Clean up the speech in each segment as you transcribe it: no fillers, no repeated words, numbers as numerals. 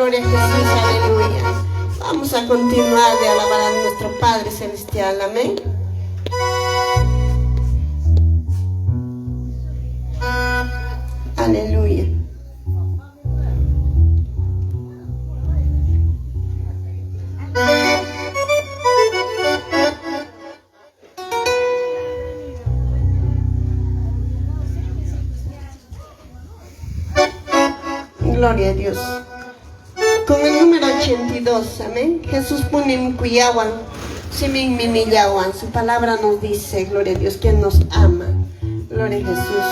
Gloria a Jesús, aleluya. Vamos a continuar de alabar a nuestro Padre Celestial, amén. Aleluya. Gloria a Dios. Con el número 82, amén. Jesús pone cuyawan, simin minillawan. Su palabra nos dice, gloria a Dios, que nos ama. Gloria a Jesús.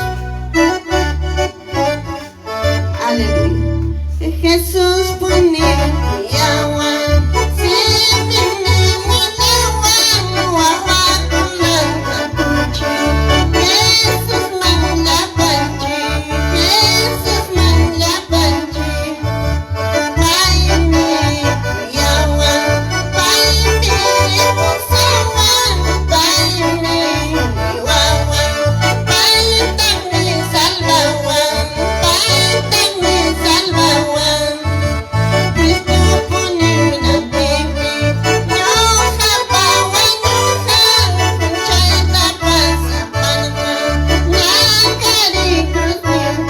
Aleluya. Jesús pone cuyawan, simin minillawan, wawakunan kapuchi. Jesús manda panchi, Jesús manda panchi.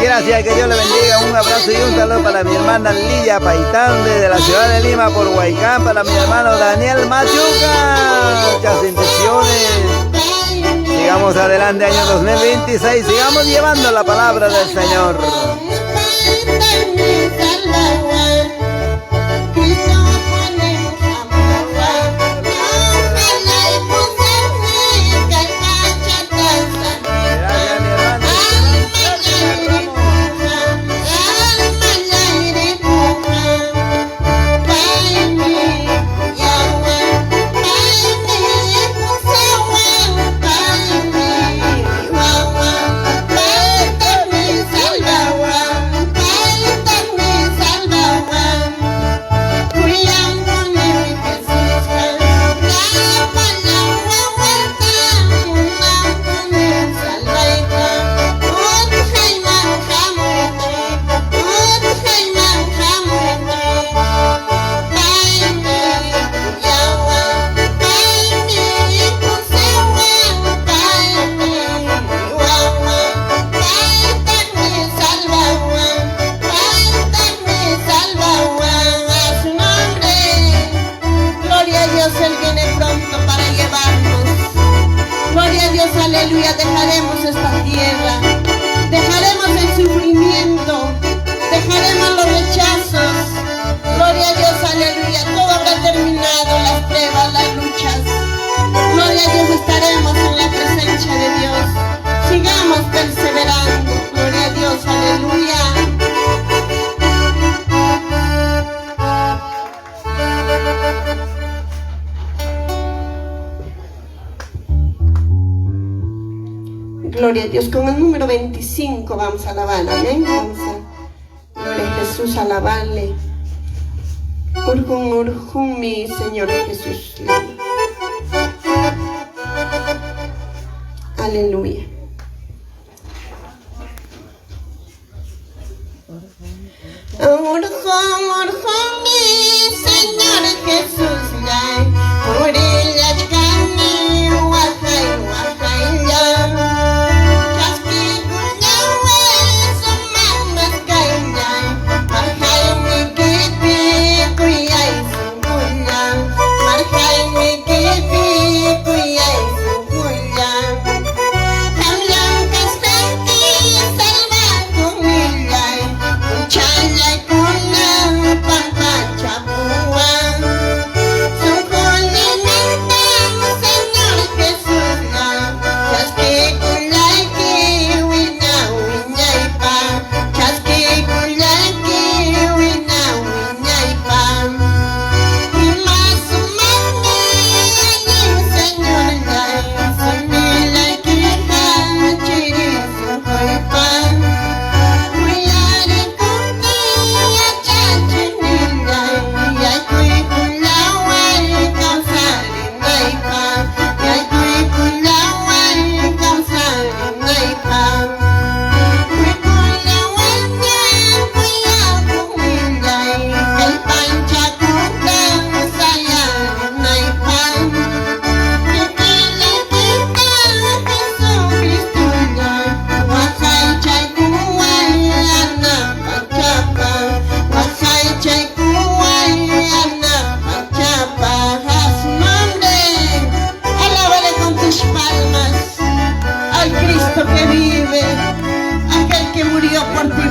Gracias, que Dios le bendiga. Un abrazo y un saludo para mi hermana Lidia Paitán desde la ciudad de Lima por Huaycán, para mi hermano Daniel Machuca. Muchas bendiciones. Sigamos adelante, año 2026. Sigamos llevando la palabra del Señor. Aleluya, dejaremos esta tierra, dejaremos el sufrimiento, dejaremos los rechazos. Gloria a Dios, aleluya, todo habrá terminado, las pruebas, las luchas. Gloria a Dios, estaremos en la presencia de Dios. Sigamos perseverando, gloria a Dios, aleluya. Gloria a Dios. Con el número 25 vamos a alabar, amén. Vamos a, gloria a Jesús, alabarle. Urjun, urjun, mi Señor Jesús. Aleluya. Urjun, urjun, mi Señor Jesús.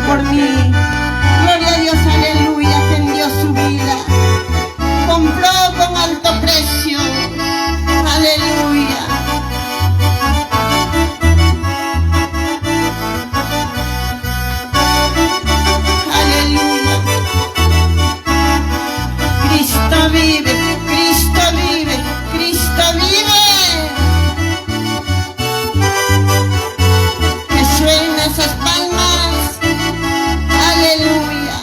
por mí. Gloria a Dios, aleluya, vendió su vida. Compró con alto precio. Aleluya. Aleluya. Cristo vive, Cristo vive, Cristo vive. Que suenen esas palmas. Aleluya.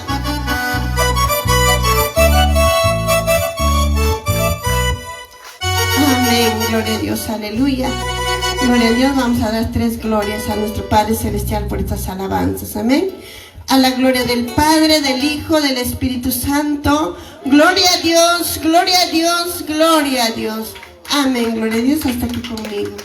Amén, gloria a Dios, aleluya. Gloria a Dios, vamos a dar 3 glorias a nuestro Padre Celestial por estas alabanzas, amén. A la gloria del Padre, del Hijo, del Espíritu Santo. Gloria a Dios, gloria a Dios, gloria a Dios. Amén, gloria a Dios, hasta aquí conmigo.